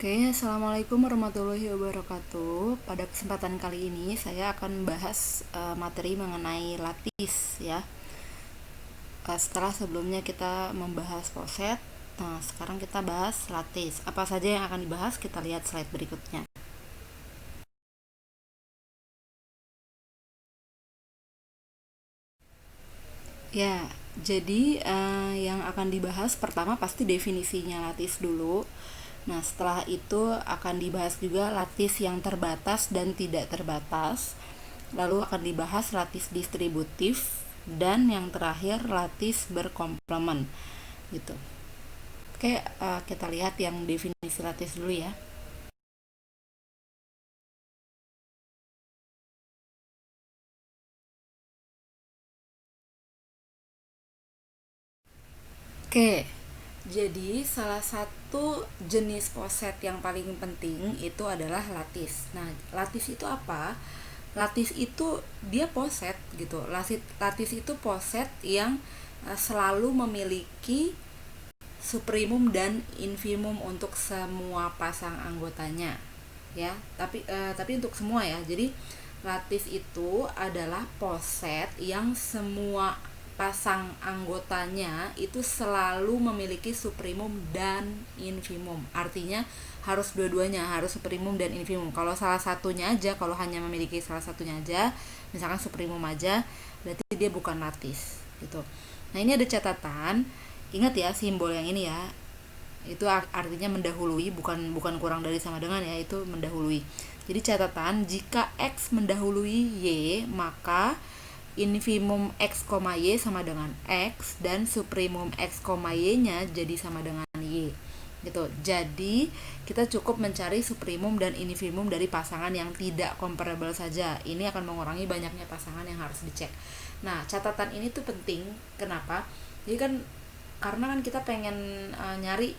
Oke, assalamualaikum warahmatullahi wabarakatuh. Pada kesempatan kali ini saya akan membahas materi mengenai lattice ya. Setelah sebelumnya kita membahas poset, nah sekarang kita bahas lattice. Apa saja yang akan dibahas? Kita lihat slide berikutnya. Ya, jadi yang akan dibahas pertama pasti definisinya lattice dulu. Nah, setelah itu akan dibahas juga lattice yang terbatas dan tidak terbatas. Lalu akan dibahas lattice distributif dan yang terakhir lattice berkomplement gitu. Oke, kita lihat yang definisi lattice dulu ya. Oke, jadi salah satu jenis poset yang paling penting itu adalah lattice. Nah, lattice itu apa? Lattice itu dia poset gitu. Lattice itu poset yang selalu memiliki supremum dan infimum untuk semua pasang anggotanya ya, tapi untuk semua ya. Jadi lattice itu adalah poset yang semua pasang anggotanya itu selalu memiliki supremum dan infimum. Artinya harus dua-duanya, harus supremum dan infimum. Kalau salah satunya aja, kalau hanya memiliki salah satunya aja, misalkan supremum aja, berarti dia bukan lattice gitu. Nah, ini ada catatan. Ingat ya simbol yang ini ya. Itu artinya mendahului, bukan kurang dari sama dengan ya, itu mendahului. Jadi catatan, jika X mendahului Y, maka infimum X, Y sama dengan X dan supremum X, Y nya jadi sama dengan Y gitu. Jadi kita cukup mencari supremum dan infimum dari pasangan yang tidak comparable saja. Ini akan mengurangi banyaknya pasangan yang harus dicek. Nah, catatan ini tuh penting. Kenapa? Jadi kan karena kan kita pengen nyari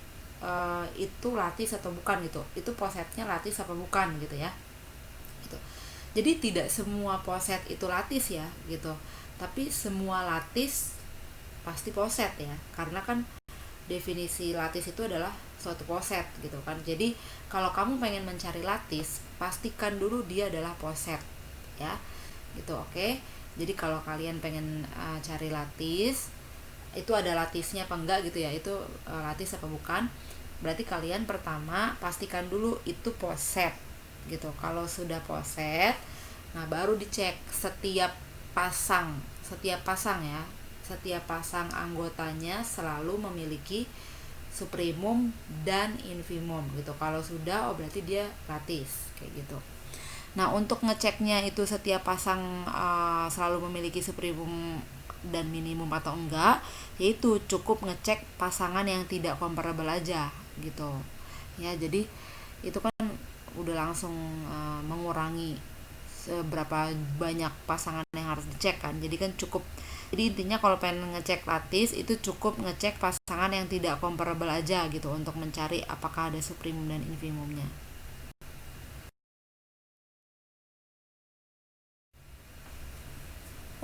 itu lattice atau bukan gitu. Itu posetnya lattice apa bukan gitu ya. Gitu. Jadi tidak semua poset itu lattice ya gitu. Tapi semua lattice pasti poset ya. Karena kan definisi lattice itu adalah suatu poset gitu kan. Jadi kalau kamu pengen mencari lattice, pastikan dulu dia adalah poset ya. Gitu, oke. Jadi kalau kalian pengen cari lattice, itu ada lattice-nya apa enggak gitu ya. Itu lattice apa bukan? Berarti kalian pertama pastikan dulu itu poset gitu. Kalau sudah poset, nah baru dicek setiap pasang ya. Setiap pasang anggotanya selalu memiliki supremum dan infimum gitu. Kalau sudah, oh berarti dia lattice kayak gitu. Nah, untuk ngeceknya itu setiap pasang selalu memiliki supremum dan minimum atau enggak, yaitu cukup ngecek pasangan yang tidak comparable aja gitu. Ya, jadi itu kan udah langsung mengurangi seberapa banyak pasangan yang harus dicek kan. Jadi kan cukup, jadi intinya kalau pengen ngecek lattice itu cukup ngecek pasangan yang tidak comparable aja gitu untuk mencari apakah ada supremum dan infimumnya.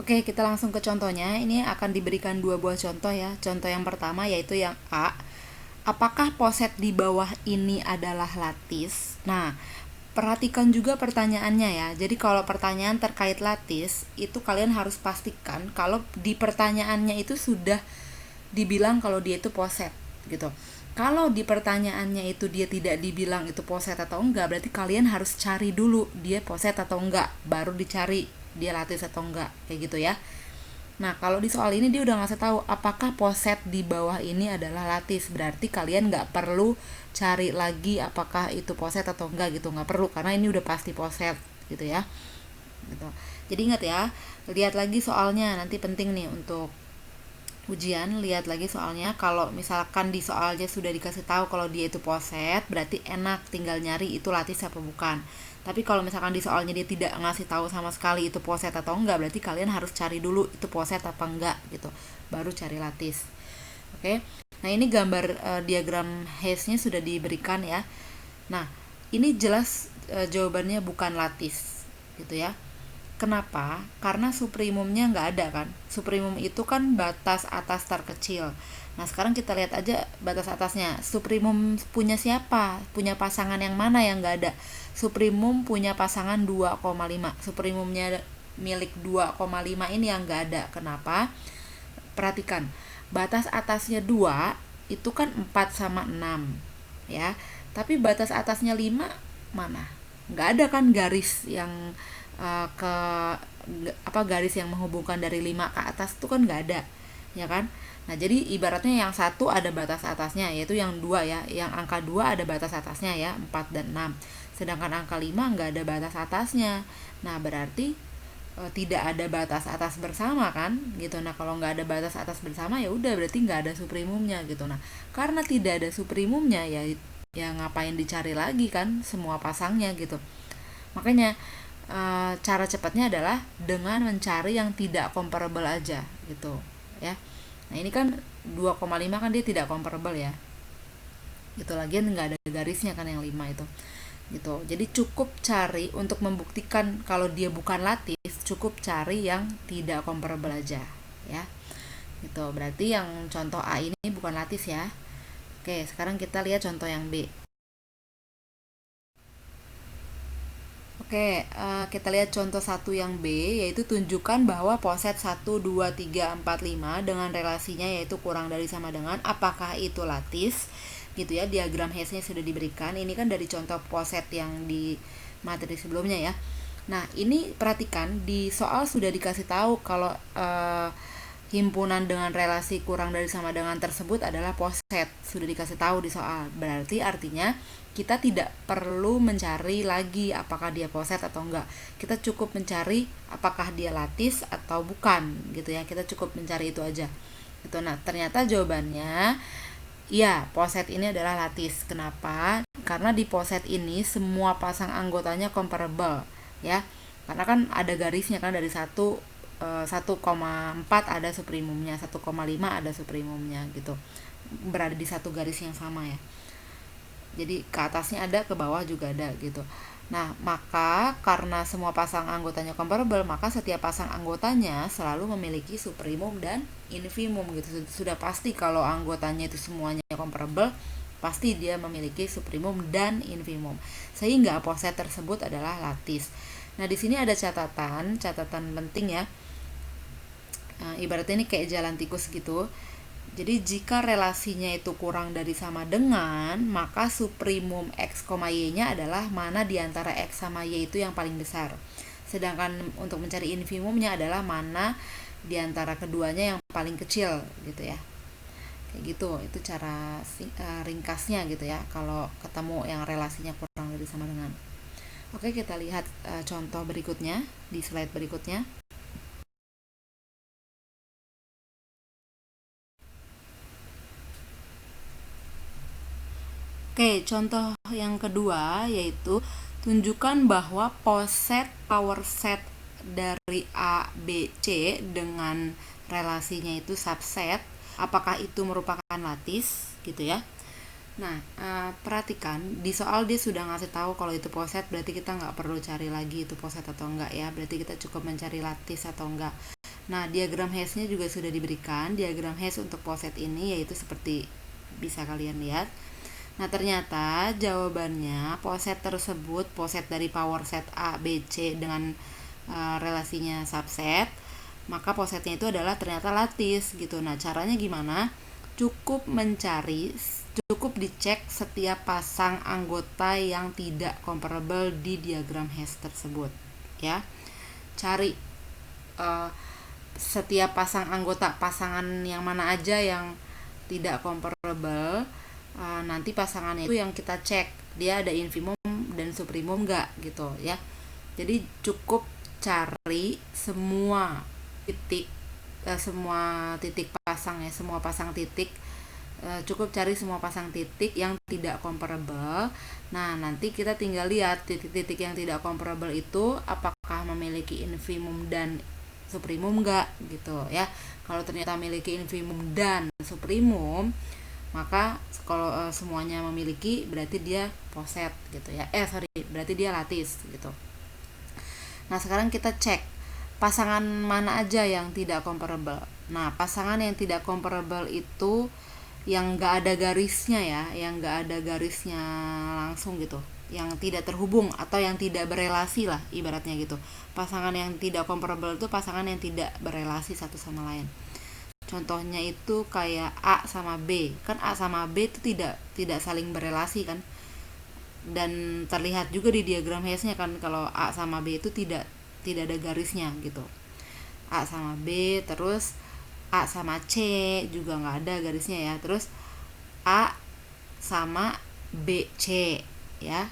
Oke, kita langsung ke contohnya. Ini akan diberikan dua buah contoh ya. Contoh yang pertama yaitu yang A. Apakah poset di bawah ini adalah lattice? Nah, perhatikan juga pertanyaannya ya. Jadi kalau pertanyaan terkait lattice, itu kalian harus pastikan kalau di pertanyaannya itu sudah dibilang kalau dia itu poset gitu. Kalau di pertanyaannya itu dia tidak dibilang itu poset atau enggak, berarti kalian harus cari dulu dia poset atau enggak, baru dicari dia lattice atau enggak, kayak gitu ya. Nah, kalau di soal ini dia udah ngasih tahu apakah poset di bawah ini adalah lattice, berarti kalian nggak perlu cari lagi apakah itu poset atau enggak gitu, nggak perlu karena ini udah pasti poset gitu ya. Gitu. Jadi ingat ya, lihat lagi soalnya, nanti penting nih untuk ujian. Lihat lagi soalnya, kalau misalkan di soalnya sudah dikasih tahu kalau dia itu poset, berarti enak tinggal nyari itu lattice apa bukan. Tapi kalau misalkan di soalnya dia tidak ngasih tahu sama sekali itu poset atau enggak, berarti kalian harus cari dulu itu poset apa enggak gitu, baru cari lattice. Oke. Nah, ini gambar diagram Hess-nya sudah diberikan ya. Nah, ini jelas jawabannya bukan lattice gitu ya. Kenapa? Karena supremumnya nggak ada kan. Supremum itu kan batas atas terkecil. Nah, sekarang kita lihat aja batas atasnya. Supremum punya siapa? Punya pasangan yang mana yang nggak ada? Supremum punya pasangan 2,5. Supremumnya milik 2,5 ini yang nggak ada. Kenapa? Perhatikan, batas atasnya 2 itu kan 4 sama 6 ya. Tapi batas atasnya 5 mana? Nggak ada kan garis yang ke garis yang menghubungkan dari 5 ke atas itu kan nggak ada, ya kan? Nah, jadi ibaratnya yang satu ada batas atasnya, yaitu yang 2 ya. Yang angka 2 ada batas atasnya ya, 4 dan 6. Sedangkan angka 5 nggak ada batas atasnya. Nah, berarti tidak ada batas atas bersama kan gitu. Nah, kalau nggak ada batas atas bersama ya udah berarti nggak ada supremumnya gitu. Nah, karena tidak ada supremumnya ya ngapain dicari lagi kan semua pasangnya gitu. Makanya cara cepatnya adalah dengan mencari yang tidak comparable aja gitu ya. Nah, ini kan 2,5 kan dia tidak comparable ya. Itu lagian nggak ada garisnya kan yang 5 itu. Gitu. Jadi cukup cari untuk membuktikan kalau dia bukan latis, cukup cari yang tidak comparable aja ya. Gitu. Berarti yang contoh A ini bukan latis ya. Oke, sekarang kita lihat contoh yang B. Oke, kita lihat contoh 1 yang B, yaitu tunjukkan bahwa poset 1, 2, 3, 4, 5 dengan relasinya yaitu kurang dari sama dengan, apakah itu latis? Gitu ya, diagram Hess-nya sudah diberikan. Ini kan dari contoh poset yang di materi sebelumnya ya. Nah, ini perhatikan, di soal sudah dikasih tahu kalau himpunan dengan relasi kurang dari sama dengan tersebut adalah poset. Sudah dikasih tahu di soal. Berarti artinya kita tidak perlu mencari lagi apakah dia poset atau enggak. Kita cukup mencari apakah dia latis atau bukan gitu ya. Kita cukup mencari itu aja. Gitu. Nah, ternyata jawabannya ya, poset ini adalah latis. Kenapa? Karena di poset ini semua pasang anggotanya comparable ya. Karena kan ada garisnya kan dari 1,4 ada supremumnya, 1,5 ada supremumnya gitu. Berada di satu garis yang sama ya. Jadi ke atasnya ada, ke bawah juga ada gitu. Nah, maka karena semua pasang anggotanya comparable, maka setiap pasang anggotanya selalu memiliki supremum dan infimum gitu. Sudah pasti kalau anggotanya itu semuanya comparable, pasti dia memiliki supremum dan infimum. Sehingga poset tersebut adalah latis. Nah, di sini ada catatan penting ya. Ibaratnya ini kayak jalan tikus gitu. Jadi jika relasinya itu kurang dari sama dengan, maka supremum X, Y-nya adalah mana di antara X sama Y itu yang paling besar. Sedangkan untuk mencari infimumnya adalah mana di antara keduanya yang paling kecil gitu ya. Kayak gitu, itu cara ringkasnya gitu ya kalau ketemu yang relasinya kurang dari sama dengan. Oke, kita lihat contoh berikutnya di slide berikutnya. Oke, contoh yang kedua yaitu tunjukkan bahwa poset power set dari A, B, C dengan relasinya itu subset. Apakah itu merupakan latis gitu ya. Nah, perhatikan di soal dia sudah ngasih tahu kalau itu poset, berarti kita nggak perlu cari lagi itu poset atau enggak ya. Berarti kita cukup mencari latis atau enggak. Nah, diagram Hess-nya juga sudah diberikan. Diagram Hess untuk poset ini yaitu seperti bisa kalian lihat. Nah, ternyata jawabannya poset tersebut, poset dari power set A, B, C dengan relasinya subset, maka posetnya itu adalah ternyata latis gitu. Nah, caranya gimana? Cukup dicek setiap pasang anggota yang tidak comparable di diagram Hess tersebut ya. Cari setiap pasang anggota, pasangan yang mana aja yang tidak comparable. Nanti pasangannya itu yang kita cek dia ada infimum dan supremum enggak gitu ya. Jadi cukup cari semua titik pasang ya, semua pasang titik. Cukup cari semua pasang titik yang tidak comparable. Nah, nanti kita tinggal lihat titik-titik yang tidak comparable itu apakah memiliki infimum dan supremum enggak gitu ya. Kalau ternyata memiliki infimum dan supremum, maka kalau semuanya memiliki berarti dia poset gitu ya. Berarti dia latis gitu. Nah, sekarang kita cek pasangan mana aja yang tidak comparable. Nah, pasangan yang tidak comparable itu yang nggak ada garisnya ya, yang nggak ada garisnya langsung gitu, yang tidak terhubung atau yang tidak berelasi lah ibaratnya gitu. Pasangan yang tidak comparable itu pasangan yang tidak berelasi satu sama lain. Contohnya itu kayak A sama B. Kan A sama B itu tidak saling berelasi kan. Dan terlihat juga di diagram Hess-nya kan kalau A sama B itu tidak ada garisnya gitu. A sama B, terus A sama C juga nggak ada garisnya ya. Terus A sama BC ya.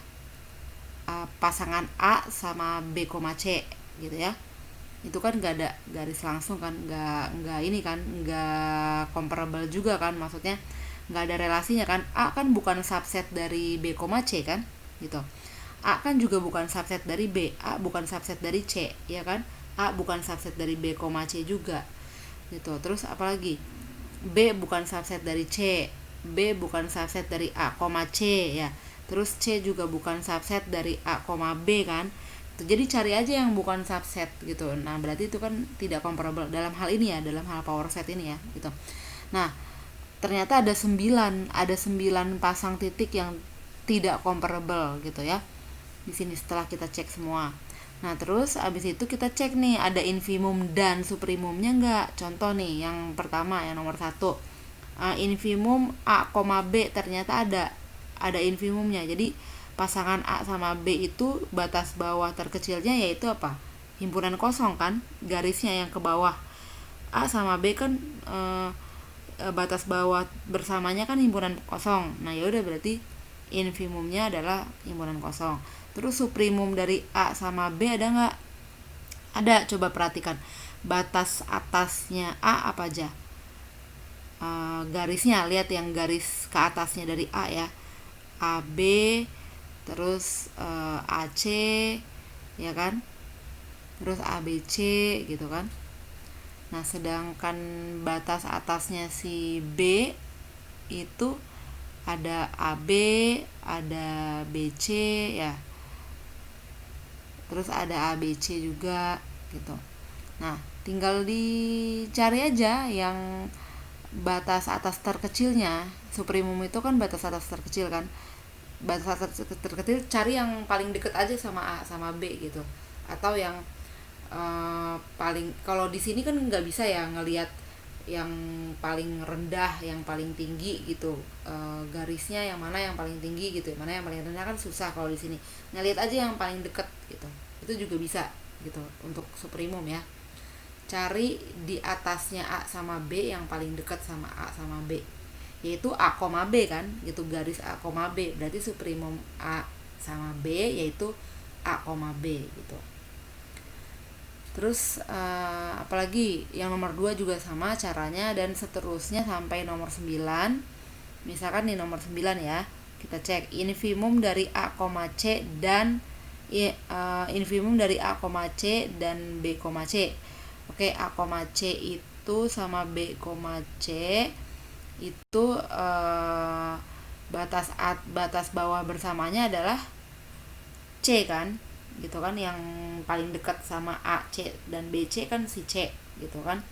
Pasangan A sama B, C gitu ya. Itu kan nggak ada garis langsung kan, nggak ini kan, nggak comparable juga kan, maksudnya nggak ada relasinya kan. A kan bukan subset dari B, C kan gitu. A kan juga bukan subset dari B, A bukan subset dari C ya kan, A bukan subset dari B, C juga gitu. Terus apalagi, B bukan subset dari C, B bukan subset dari A, C ya. Terus C juga bukan subset dari A, B kan. Jadi cari aja yang bukan subset gitu. Nah, berarti itu kan tidak comparable dalam hal ini ya, dalam hal power set ini ya gitu. Nah, ternyata ada 9 pasang titik yang tidak comparable gitu ya. Di sini setelah kita cek semua. Nah, terus abis itu kita cek nih ada infimum dan suprimumnya enggak. Contoh nih yang pertama, yang nomor 1. Infimum A, B ternyata ada infimumnya. Jadi pasangan A sama B itu batas bawah terkecilnya yaitu apa? Himpunan kosong kan, garisnya yang ke bawah. A sama B kan batas bawah bersamanya kan himpunan kosong. Nah, ya udah berarti infimumnya adalah himpunan kosong. Terus suprimum dari A sama B ada nggak? Ada, coba perhatikan. Batas atasnya A apa aja? Garisnya, lihat yang garis ke atasnya dari A ya. AB, terus AC ya kan, terus ABC gitu kan. Nah, sedangkan batas atasnya si B itu ada AB, ada BC ya, terus ada ABC juga gitu. Nah, tinggal dicari aja yang batas atas terkecilnya. Suprimum itu kan batas atas terkecil kan, batas atas terkecil cari yang paling deket aja sama A sama B gitu, atau yang paling, kalau di sini kan nggak bisa ya ngelihat yang paling rendah yang paling tinggi gitu, garisnya yang mana yang paling tinggi gitu, mana yang paling rendah kan susah kalau di sini. Ngelihat aja yang paling deket gitu, itu juga bisa gitu untuk suprimum ya. Cari di atasnya A sama B yang paling dekat sama A sama B, yaitu A, B kan gitu, garis A, B. Berarti suprimum A sama B yaitu A, B gitu. Terus apalagi yang nomor 2 juga sama caranya, dan seterusnya sampai nomor 9. Misalkan di nomor 9 ya, kita cek infimum dari A, C dan infimum dari A, C dan B, C. Oke, A, C itu sama B, C itu batas bawah bersamanya adalah C kan gitu kan, yang paling dekat sama A, C dan BC kan si C gitu kan,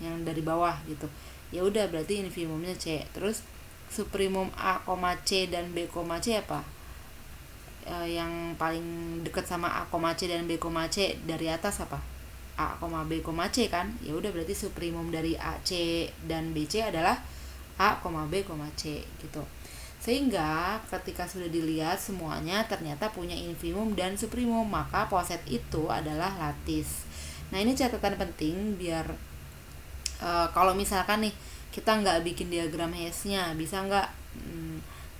yang dari bawah gitu. Ya udah berarti infimumnya C. Terus suprimum A, C dan B, C apa? Yang paling dekat sama A, C dan B, C dari atas apa? A, B, C kan. Ya udah berarti suprimum dari A, C dan BC adalah A, B, C gitu. Sehingga ketika sudah dilihat semuanya ternyata punya infimum dan suprimum, maka poset itu adalah latis. Nah, ini catatan penting biar kalau misalkan nih kita nggak bikin diagram Hess-nya, bisa nggak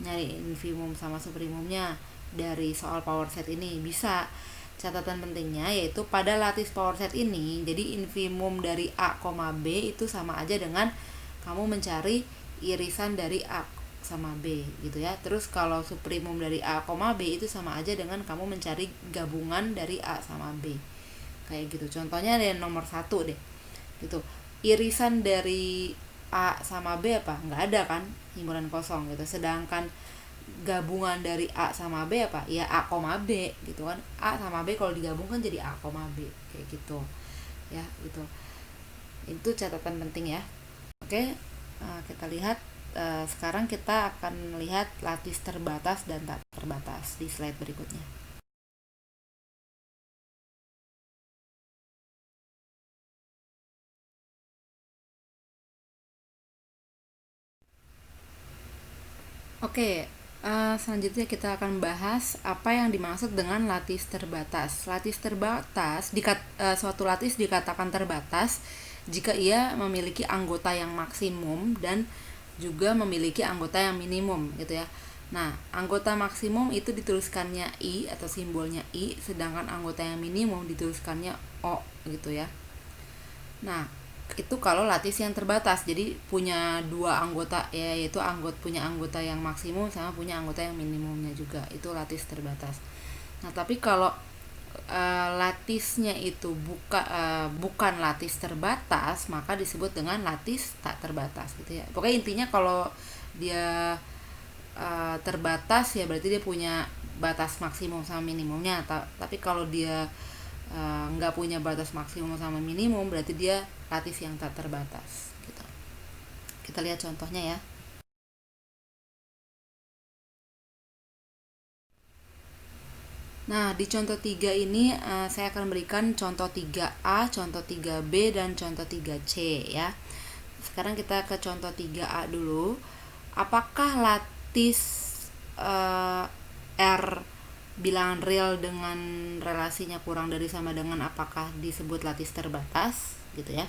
nyari infimum sama suprimumnya dari soal power set ini? Bisa. Catatan pentingnya yaitu pada lattice power set ini, jadi infimum dari A, B itu sama aja dengan kamu mencari irisan dari A sama B gitu ya. Terus kalau suprimum dari A, B itu sama aja dengan kamu mencari gabungan dari A sama B. Kayak gitu. Contohnya ada nomor 1 deh. Gitu. Irisan dari A sama B apa? Nggak ada kan? Himpunan kosong gitu. Sedangkan gabungan dari A sama B apa? Ya A, B gitu kan. A sama B kalau digabungkan jadi A, B kayak gitu. Ya, gitu. Itu catatan penting ya. Oke, kita lihat sekarang kita akan melihat lattice terbatas dan tak terbatas di slide berikutnya. Oke, selanjutnya kita akan bahas apa yang dimaksud dengan lattice terbatas. Lattice terbatas, suatu lattice dikatakan terbatas jika ia memiliki anggota yang maksimum dan juga memiliki anggota yang minimum gitu ya. Nah, anggota maksimum itu dituliskannya I atau simbolnya I, sedangkan anggota yang minimum dituliskannya O gitu ya. Nah, itu kalau lattice yang terbatas. Jadi punya dua anggota ya, yaitu punya anggota yang maksimum sama punya anggota yang minimumnya juga. Itu lattice terbatas. Nah, tapi kalau lattice-nya itu bukan lattice terbatas, maka disebut dengan lattice tak terbatas gitu ya. Pokoknya intinya kalau dia terbatas ya berarti dia punya batas maksimum sama minimumnya. Tapi kalau dia nggak punya batas maksimum sama minimum, berarti dia lattice yang tak terbatas gitu. Kita lihat contohnya ya. Nah, di contoh 3 ini saya akan berikan contoh 3A, contoh 3B, dan contoh 3C ya. Sekarang kita ke contoh 3A dulu. Apakah lattice R bilangan real dengan relasinya kurang dari sama dengan apakah disebut lattice terbatas gitu ya.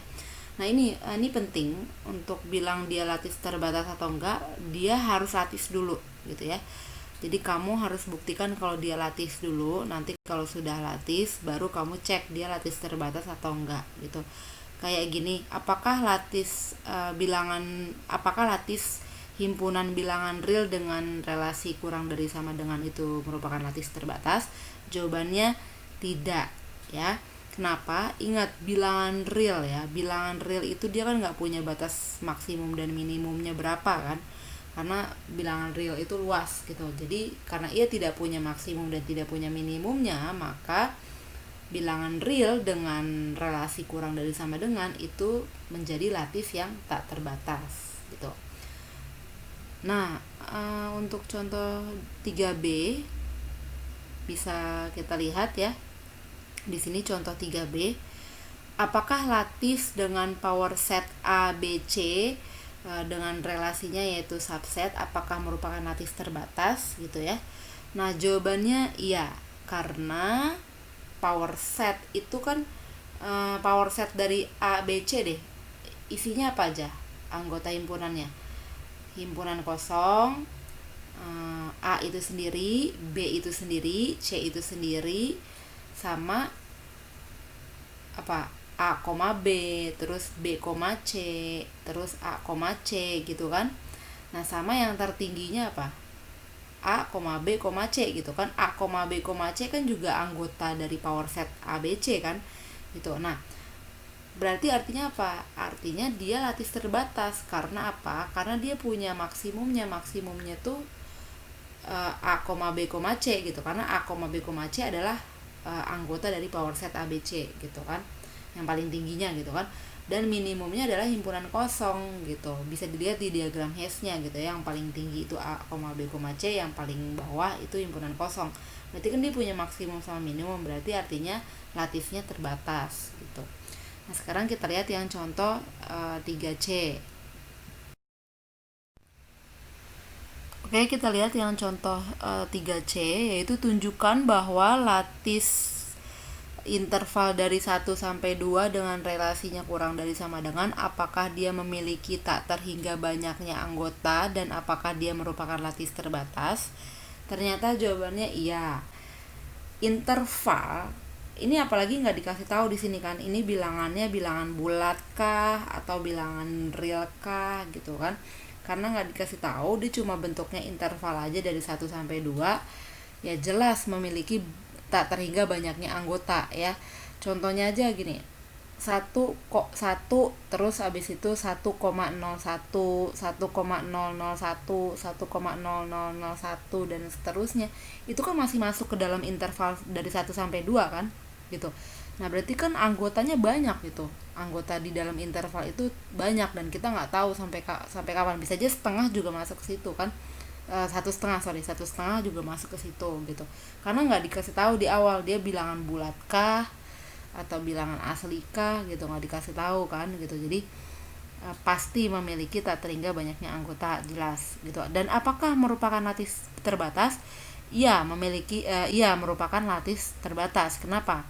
Nah, ini penting untuk bilang dia lattice terbatas atau enggak, dia harus lattice dulu gitu ya. Jadi kamu harus buktikan kalau dia lattice dulu, nanti kalau sudah lattice baru kamu cek dia lattice terbatas atau enggak gitu. Kayak gini, apakah lattice himpunan bilangan real dengan relasi kurang dari sama dengan itu merupakan lattice terbatas? Jawabannya tidak ya. Kenapa? Ingat bilangan real ya. Bilangan real itu dia kan nggak punya batas maksimum dan minimumnya berapa kan? Karena bilangan real itu luas gitu. Jadi karena ia tidak punya maksimum dan tidak punya minimumnya, maka bilangan real dengan relasi kurang dari sama dengan itu menjadi lattice yang tak terbatas gitu. Nah, untuk contoh 3B bisa kita lihat ya. Di sini contoh 3B. Apakah lattice dengan power set A, B, C dengan relasinya yaitu subset apakah merupakan lattice terbatas gitu ya. Nah, jawabannya iya, karena power set itu kan power set dari A, B, C deh. Isinya apa aja? Anggota himpunannya. Himpunan kosong, A itu sendiri, B itu sendiri, C itu sendiri, sama apa? A, B, terus B, C, terus A, C gitu kan. Nah, sama yang tertingginya apa? A, B, C gitu kan. A, B, C kan juga anggota dari power set A, B, C kan gitu. Nah, berarti artinya apa? Artinya dia lattice terbatas. Karena apa? Karena dia punya maksimumnya. Maksimumnya tuh A, B, C gitu. Karena A, B, C adalah anggota dari power set ABC gitu kan. Yang paling tingginya gitu kan. Dan minimumnya adalah himpunan kosong gitu. Bisa dilihat di diagram Hess-nya gitu ya. Yang paling tinggi itu A, B, C, yang paling bawah itu himpunan kosong. Berarti kan dia punya maksimum sama minimum. Berarti artinya lattice-nya terbatas gitu. Nah, sekarang kita lihat yang contoh 3C. Oke, kita lihat yang contoh 3C, yaitu tunjukkan bahwa lattice interval dari 1 sampai 2 dengan relasinya kurang dari sama dengan apakah dia memiliki tak terhingga banyaknya anggota dan apakah dia merupakan lattice terbatas. Ternyata jawabannya iya. Interval ini apalagi nggak dikasih tahu di sini kan, ini bilangannya bilangan bulat kah atau bilangan real kah gitu kan, karena nggak dikasih tahu, dia cuma bentuknya interval aja dari 1 sampai 2 ya, jelas memiliki tak terhingga banyaknya anggota ya. Contohnya aja gini, 1 terus habis itu 1,01 1,001 1,0001 dan seterusnya, itu kan masih masuk ke dalam interval dari 1 sampai 2 kan gitu. Nah, berarti kan anggotanya banyak gitu. anggota di dalam interval itu banyak, dan kita nggak tahu sampai kapan, bisa aja setengah juga masuk ke situ kan. 1,5 juga masuk ke situ gitu, karena nggak dikasih tahu di awal dia bilangan bulat kah atau bilangan asli kah gitu, nggak dikasih tahu kan gitu. Jadi pasti memiliki tak terhingga banyaknya anggota, jelas gitu. Dan apakah merupakan lattice terbatas? Iya, merupakan lattice terbatas. Kenapa?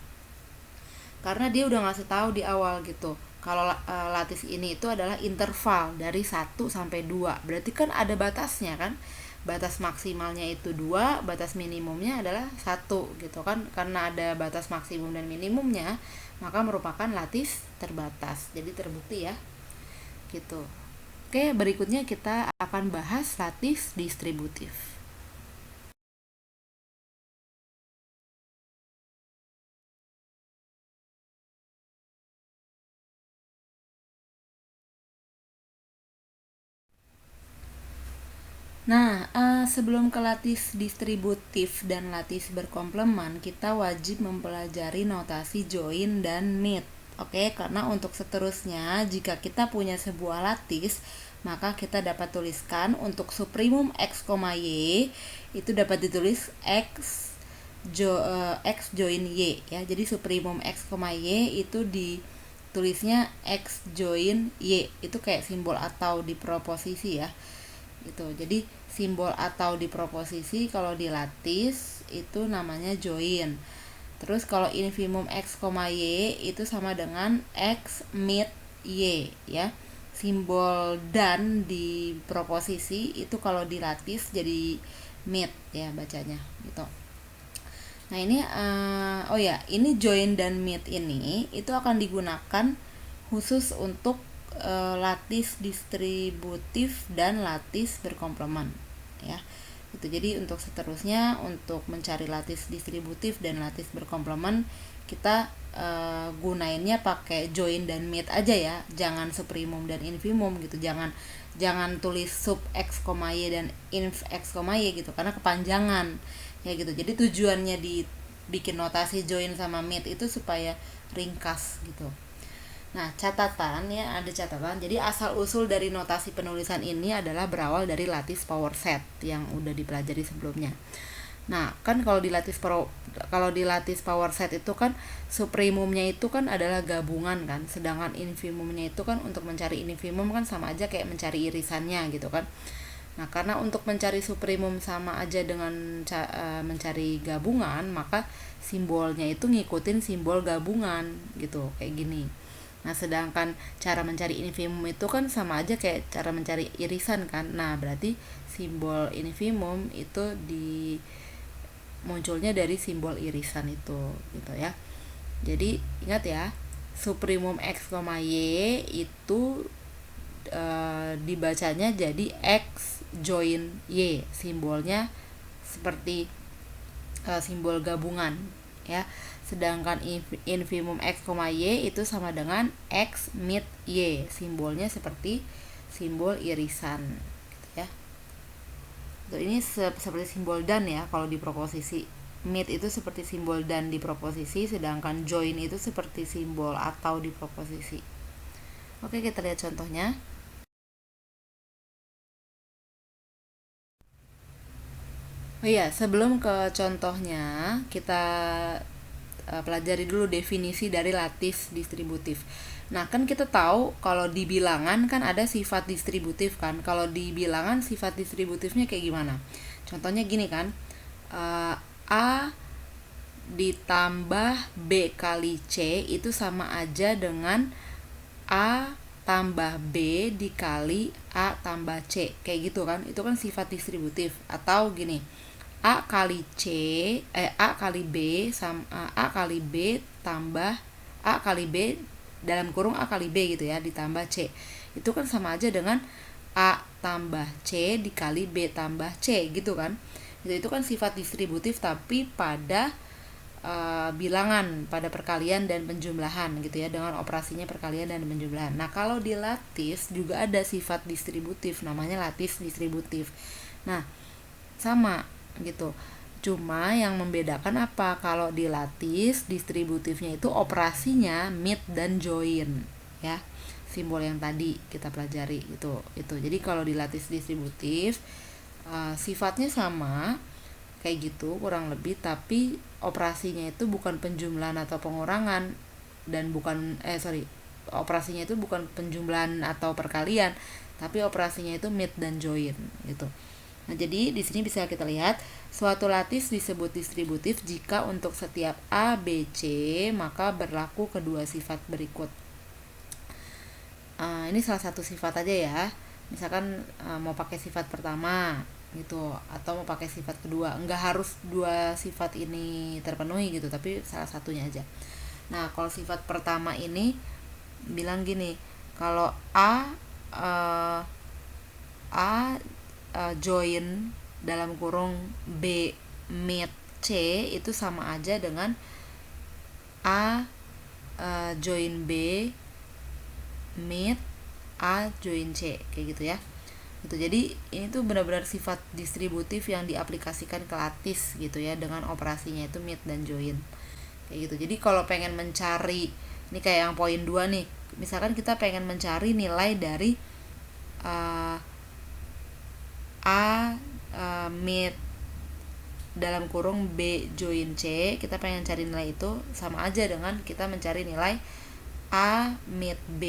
Karena dia udah ngasih tahu di awal gitu, kalau lattice ini itu adalah interval dari 1 sampai 2, berarti kan ada batasnya kan. Batas maksimalnya itu 2, batas minimumnya adalah 1 gitu kan. Karena ada batas maksimum dan minimumnya, maka merupakan lattice terbatas. Jadi terbukti ya gitu. Oke, berikutnya kita akan bahas lattice distributif. Nah, sebelum ke lattice distributif dan lattice berkomplemen, kita wajib mempelajari notasi join dan meet. Oke, karena untuk seterusnya, jika kita punya sebuah lattice, maka kita dapat tuliskan untuk supremum x, y itu dapat ditulis x join y ya. Jadi supremum x, y itu ditulisnya x join y, itu kayak simbol atau di proposisi ya gitu. Jadi simbol atau di proposisi kalau di lattice itu namanya join. Terus kalau infimum x, y itu sama dengan x meet y ya. Simbol dan di proposisi itu kalau di lattice jadi meet ya bacanya gitu. Nah ini ini join dan meet ini itu akan digunakan khusus untuk lattice distributif dan lattice berkomplemen ya. Itu jadi untuk seterusnya, untuk mencari lattice distributif dan lattice berkomplemen, kita gunainnya pakai join dan meet aja ya, jangan supremum dan infimum gitu. Jangan tulis sub x, y dan inf x, y gitu, karena kepanjangan ya gitu. Jadi tujuannya dibikin notasi join sama meet itu supaya ringkas gitu. Nah, catatan ya, ada catatan. Jadi asal usul dari notasi penulisan ini adalah berawal dari lattice power set yang udah dipelajari sebelumnya. Nah, kan kalau di lattice power set itu kan supremumnya itu kan adalah gabungan kan, sedangkan infimumnya itu kan untuk mencari infimum kan sama aja kayak mencari irisannya gitu kan. Nah, karena untuk mencari supremum sama aja dengan mencari gabungan, maka simbolnya itu ngikutin simbol gabungan gitu, kayak gini. Nah, sedangkan cara mencari infimum itu kan sama aja kayak cara mencari irisan kan. Nah, berarti simbol infimum itu munculnya dari simbol irisan itu gitu ya. Jadi ingat ya, supremum x, y itu dibacanya jadi x join y, simbolnya seperti simbol gabungan ya. Sedangkan infimum x, y itu sama dengan x meet y, simbolnya seperti simbol irisan gitu ya. Ini seperti simbol dan ya kalau di proposisi. Meet itu seperti simbol dan di proposisi, sedangkan join itu seperti simbol atau di proposisi. Oke, kita lihat contohnya. Oh iya, sebelum ke contohnya, kita pelajari dulu definisi dari lattice distributif. Nah, kan kita tahu kalau di bilangan kan ada sifat distributif kan. Kalau di bilangan sifat distributifnya kayak gimana? Contohnya gini kan, A ditambah B kali C itu sama aja dengan A tambah B dikali A tambah C, kayak gitu kan. Itu kan sifat distributif. Atau gini, A kali B sama A kali B tambah A kali B dalam kurung A kali B gitu ya, ditambah C. Itu kan sama aja dengan A tambah C dikali B tambah C gitu kan. Itu kan sifat distributif tapi pada bilangan, pada perkalian dan penjumlahan gitu ya, dengan operasinya perkalian dan penjumlahan. Nah, kalau di lattice juga ada sifat distributif namanya lattice distributif. Nah, sama gitu. Cuma yang membedakan apa? Kalau di lattice distributifnya itu operasinya meet dan join ya, simbol yang tadi kita pelajari itu. Jadi kalau di lattice distributif sifatnya sama kayak gitu kurang lebih, tapi operasinya itu bukan penjumlahan atau pengurangan, dan operasinya itu bukan penjumlahan atau perkalian, tapi operasinya itu meet dan join gitu. Nah, jadi di sini bisa kita lihat suatu lattice disebut distributif jika untuk setiap A, B, C maka berlaku kedua sifat berikut. Ini salah satu sifat aja ya. Misalkan mau pakai sifat pertama gitu, atau mau pakai sifat kedua. Enggak harus dua sifat ini terpenuhi gitu, tapi salah satunya aja. Nah, kalau sifat pertama ini bilang gini, kalau join dalam kurung B meet C itu sama aja dengan A join B meet A join C, kayak gitu ya. Gitu. Jadi ini tuh benar-benar sifat distributif yang diaplikasikan ke lattice gitu ya, dengan operasinya itu meet dan join. Kayak gitu. Jadi kalau pengen mencari, ini kayak yang poin 2 nih. Misalkan kita pengen mencari nilai dari A meet dalam kurung B join C, kita pengen cari nilai itu sama aja dengan kita mencari nilai A meet B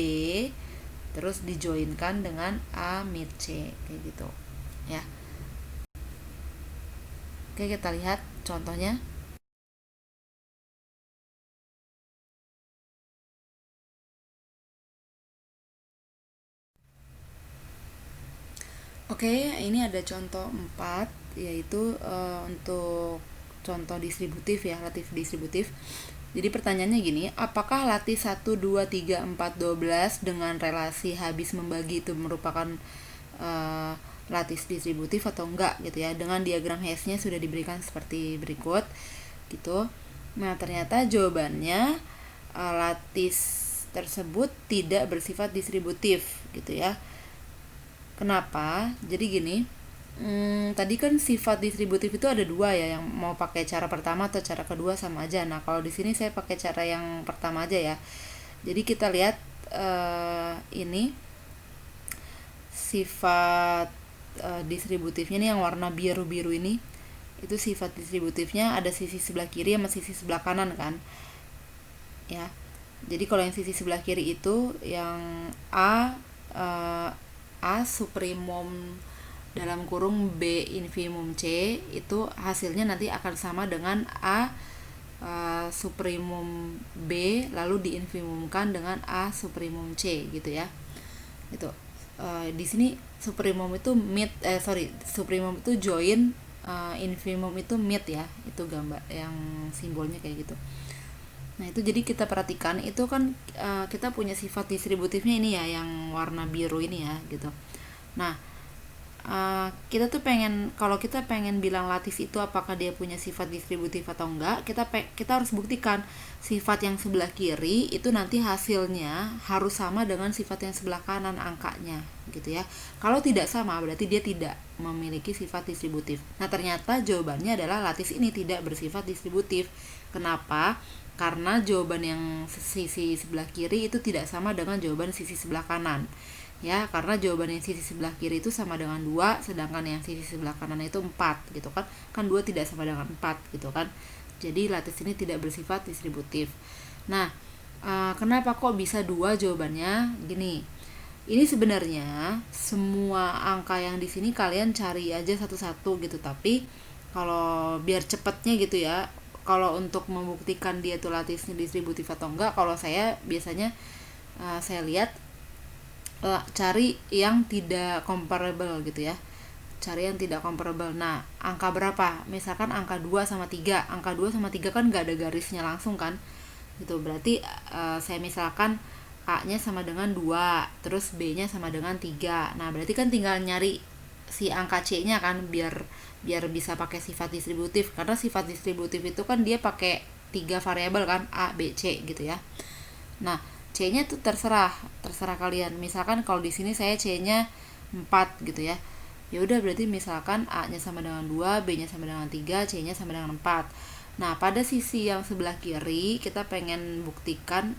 terus dijoinkan dengan A meet C, kayak gitu ya. Oke, kita lihat contohnya. Oke, ini ada contoh 4, yaitu untuk contoh distributif ya, lattice distributif. Jadi pertanyaannya gini, apakah lattice 1, 2, 3, 4, 12 dengan relasi habis membagi itu merupakan lattice distributif atau enggak gitu ya. Dengan diagram Hess-nya sudah diberikan seperti berikut gitu. Nah, ternyata jawabannya lattice tersebut tidak bersifat distributif gitu ya. Kenapa? Jadi gini, tadi kan sifat distributif itu ada dua ya, yang mau pakai cara pertama atau cara kedua sama aja. Nah, kalau di sini saya pakai cara yang pertama aja ya. Jadi kita lihat ini sifat distributifnya nih yang warna biru-biru ini. Itu sifat distributifnya ada sisi sebelah kiri sama sisi sebelah kanan kan. Ya. Jadi kalau yang sisi sebelah kiri itu yang A supremum dalam kurung B infimum C itu hasilnya nanti akan sama dengan A supremum B lalu diinfimumkan dengan A supremum C gitu ya. Itu di sini supremum itu supremum itu join, infimum itu meet ya. Itu gambar yang simbolnya kayak gitu. Nah, itu jadi kita perhatikan itu kan kita punya sifat distributifnya ini ya, yang warna biru ini ya gitu. Nah, kita tuh kalau kita pengen bilang lattice itu apakah dia punya sifat distributif atau enggak, kita harus buktikan sifat yang sebelah kiri itu nanti hasilnya harus sama dengan sifat yang sebelah kanan angkanya gitu ya. Kalau tidak sama berarti dia tidak memiliki sifat distributif. Nah, ternyata jawabannya adalah lattice ini tidak bersifat distributif. Kenapa? Karena jawaban yang sisi sebelah kiri itu tidak sama dengan jawaban sisi sebelah kanan ya, karena jawaban yang sisi sebelah kiri itu sama dengan 2, sedangkan yang sisi sebelah kanan itu 4 gitu kan. Kan 2 tidak sama dengan 4 gitu kan. Jadi lattice ini tidak bersifat distributif. Nah, kenapa kok bisa 2 jawabannya? Gini, ini sebenarnya semua angka yang di sini kalian cari aja satu-satu gitu, tapi kalau biar cepatnya gitu ya, kalau untuk membuktikan dia tuh lattice distributif atau enggak, kalau saya biasanya saya lihat cari yang tidak comparable gitu ya. Cari yang tidak comparable. Nah, angka berapa? Misalkan angka 2 sama 3. Angka 2 sama 3 kan gak ada garisnya langsung kan. Gitu. Berarti saya misalkan A-nya sama dengan 2, terus B-nya sama dengan 3. Nah, berarti kan tinggal nyari si angka C-nya kan biar bisa pakai sifat distributif. Karena sifat distributif itu kan dia pakai 3 variabel kan, A, B, C gitu ya. Nah, C-nya tuh terserah kalian. Misalkan kalau di sini saya C-nya 4 gitu ya. Ya udah berarti misalkan A-nya sama dengan 2, B-nya sama dengan 3, C-nya sama dengan 4. Nah, pada sisi yang sebelah kiri kita pengen buktikan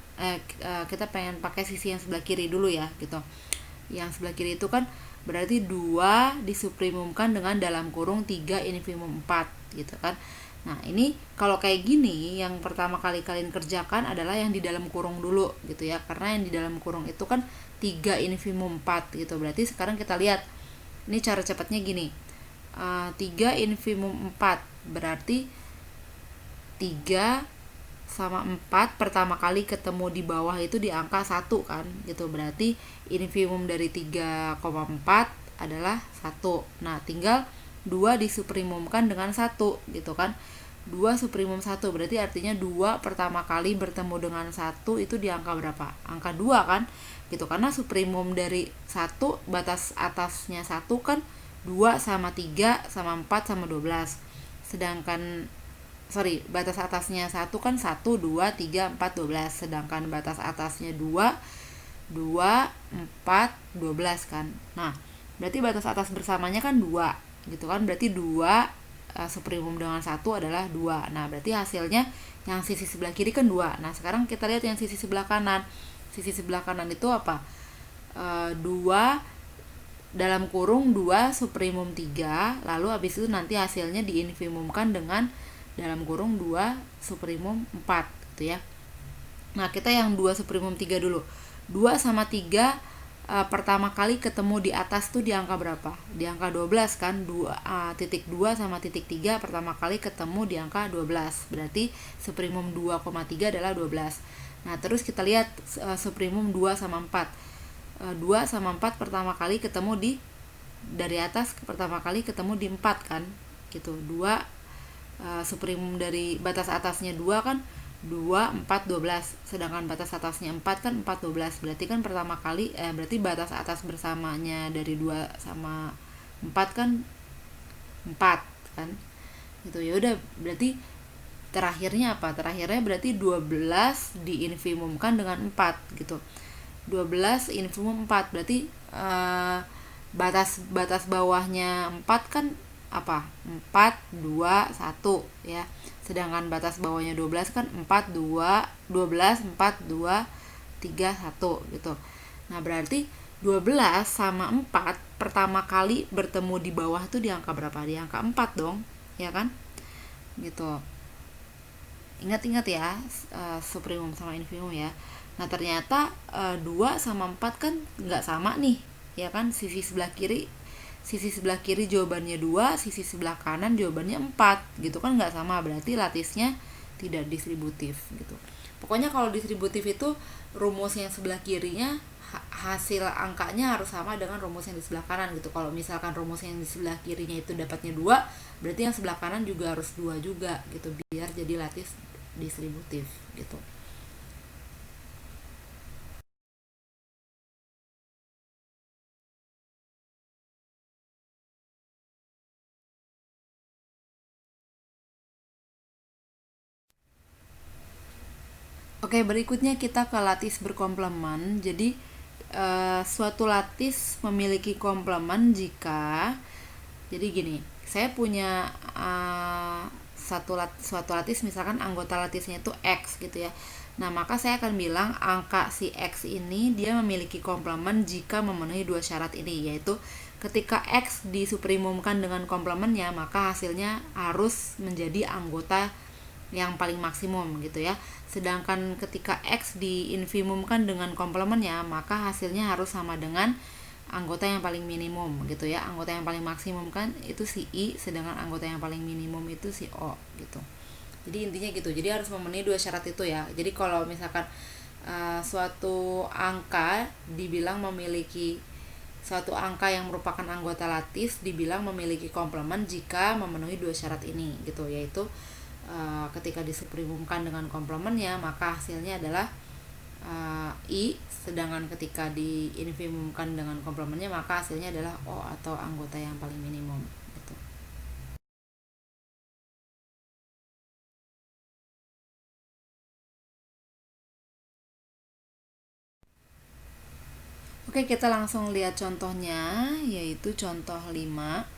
kita pengen pakai sisi yang sebelah kiri dulu ya gitu. Yang sebelah kiri itu kan berarti 2 disuprimumkan dengan dalam kurung 3 infimum 4 gitu kan. Nah, ini kalau kayak gini yang pertama kali kalian kerjakan adalah yang di dalam kurung dulu gitu ya. Karena yang di dalam kurung itu kan 3 infimum 4 gitu. Berarti sekarang kita lihat ini cara cepatnya gini. 3 infimum 4 berarti 3 sama 4 pertama kali ketemu di bawah itu di angka 1 kan gitu. Berarti infimum dari 3,4 adalah 1. Nah, tinggal 2 disuprimumkan dengan 1 gitu kan. 2 suprimum 1 berarti artinya 2 pertama kali bertemu dengan 1 itu di angka berapa? Angka 2 kan gitu. Karena suprimum dari 1 batas atasnya 1 kan 2 sama 3 sama 4 sama 12. Sedangkan batas atasnya 1 kan 1, 2, 3, 4, 12. Sedangkan batas atasnya 2, 2, 4, 12 kan. Nah, berarti batas atas bersamanya kan 2 gitu kan. Berarti 2 suprimum dengan 1 adalah 2. Nah, berarti hasilnya yang sisi sebelah kiri kan 2. Nah, sekarang kita lihat yang sisi sebelah kanan. Sisi sebelah kanan itu apa? 2 dalam kurung 2 suprimum 3, lalu habis itu nanti hasilnya diinfimumkan dengan dalam kurung 2 suprimum 4 gitu ya. Nah, kita yang 2 suprimum 3 dulu. 2 sama 3 pertama kali ketemu di atas tuh di angka berapa? Di angka 12 kan. 2 sama titik 3 pertama kali ketemu di angka 12. Berarti suprimum 2,3 adalah 12. Nah, terus kita lihat suprimum 2 sama 4. 2 sama 4 pertama kali ketemu dari atas pertama kali ketemu di 4 kan gitu. 2 suprimum dari batas atasnya 2 kan 2, 4, 12. Sedangkan batas atasnya 4 kan 4, 12. Berarti kan pertama kali berarti batas atas bersamanya dari 2 sama 4 kan 4 kan gitu. Ya udah, berarti terakhirnya apa? Terakhirnya berarti 12 diinfimumkan dengan 4 gitu. 12 infimum 4 berarti batas bawahnya 4 kan apa? 4, 2, 1 ya. Sedangkan batas bawahnya 12 kan 4, 2, 12, 4, 2, 3, 1 gitu. Nah, berarti 12 sama 4 pertama kali bertemu di bawah tuh di angka berapa? Di angka 4 dong, ya kan? Gitu. Ingat-ingat ya, suprimum sama infimum ya. Nah, ternyata 2 sama 4 kan nggak sama nih, ya kan? Sisi sebelah kiri jawabannya 2, sisi sebelah kanan jawabannya 4 gitu kan, nggak sama. Berarti lattisnya tidak distributif gitu. Pokoknya kalau distributif itu rumus yang sebelah kirinya hasil angkanya harus sama dengan rumus yang di sebelah kanan gitu. Kalau misalkan rumus yang di sebelah kirinya itu dapatnya 2, berarti yang sebelah kanan juga harus 2 juga gitu biar jadi lattis distributif gitu. Oke, berikutnya kita ke lattis berkomplemen. Jadi suatu lattis memiliki komplemen jika, jadi gini, saya punya suatu lattis, misalkan anggota lattisnya itu X gitu ya. Nah, maka saya akan bilang angka si X ini dia memiliki komplemen jika memenuhi dua syarat ini, yaitu ketika X disuprimumkan dengan komplemennya, maka hasilnya harus menjadi anggota yang paling maksimum gitu ya. Sedangkan ketika X diinfimumkan dengan komplemennya, maka hasilnya harus sama dengan anggota yang paling minimum gitu ya. Anggota yang paling maksimum kan itu si I, sedangkan anggota yang paling minimum itu si O gitu. Jadi intinya gitu. Jadi harus memenuhi dua syarat itu ya. Jadi kalau misalkan suatu angka dibilang memiliki suatu angka yang merupakan anggota lattis dibilang memiliki komplemen jika memenuhi dua syarat ini gitu, yaitu ketika disuprimumkan dengan komplemennya maka hasilnya adalah I, sedangkan ketika diinfimumkan dengan komplemennya maka hasilnya adalah O atau anggota yang paling minimum gitu. Oke, kita langsung lihat contohnya, yaitu contoh 5.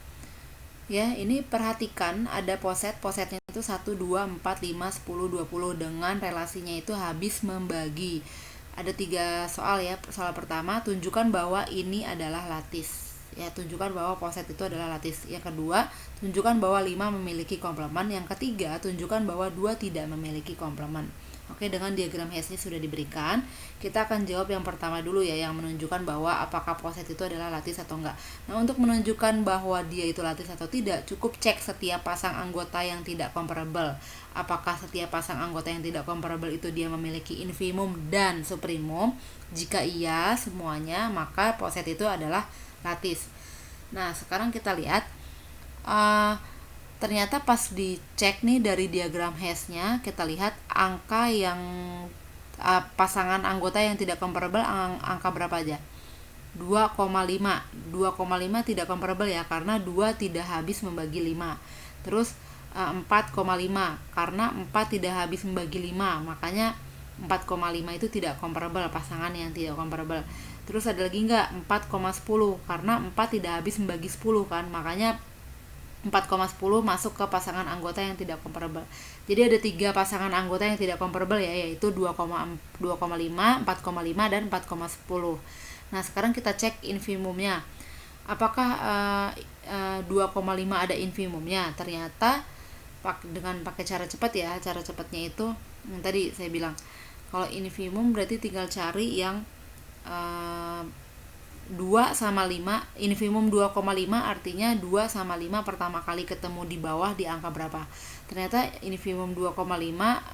Ya, ini perhatikan ada posetnya itu 1, 2, 4, 5, 10, 20 dengan relasinya itu habis membagi. Ada 3 soal ya. Soal pertama, tunjukkan bahwa ini adalah lattice. Ya, tunjukkan bahwa poset itu adalah lattice. Yang kedua, tunjukkan bahwa 5 memiliki komplemen. Yang ketiga, tunjukkan bahwa 2 tidak memiliki komplemen. Oke, dengan diagram Hess-nya sudah diberikan, kita akan jawab yang pertama dulu ya, yang menunjukkan bahwa apakah poset itu adalah lattice atau enggak. Nah, untuk menunjukkan bahwa dia itu lattice atau tidak, cukup cek setiap pasang anggota yang tidak comparable. Apakah setiap pasang anggota yang tidak comparable itu dia memiliki infimum dan supremum? Jika iya semuanya, maka poset itu adalah lattice. Nah, sekarang kita lihat ternyata pas dicek nih dari diagram Hess-nya, kita lihat angka yang pasangan anggota yang tidak comparable angka berapa aja? 2,5. 2,5 tidak comparable ya, karena 2 tidak habis membagi 5. Terus 4,5 karena 4 tidak habis membagi 5, makanya 4,5 itu tidak comparable, pasangan yang tidak comparable. Terus ada lagi enggak? 4,10 karena 4 tidak habis membagi 10 kan, makanya 4,10 masuk ke pasangan anggota yang tidak comparable. Jadi ada 3 pasangan anggota yang tidak comparable ya, yaitu 2,5, 4,5 dan 4,10. Nah, sekarang kita cek infimumnya. Apakah 2,5 ada infimumnya? Ternyata dengan pakai cara cepat ya. Cara cepatnya itu tadi saya bilang, kalau infimum berarti tinggal cari yang 2 sama 5, infimum 2,5 artinya 2 sama 5 pertama kali ketemu di bawah di angka berapa. Ternyata infimum 2,5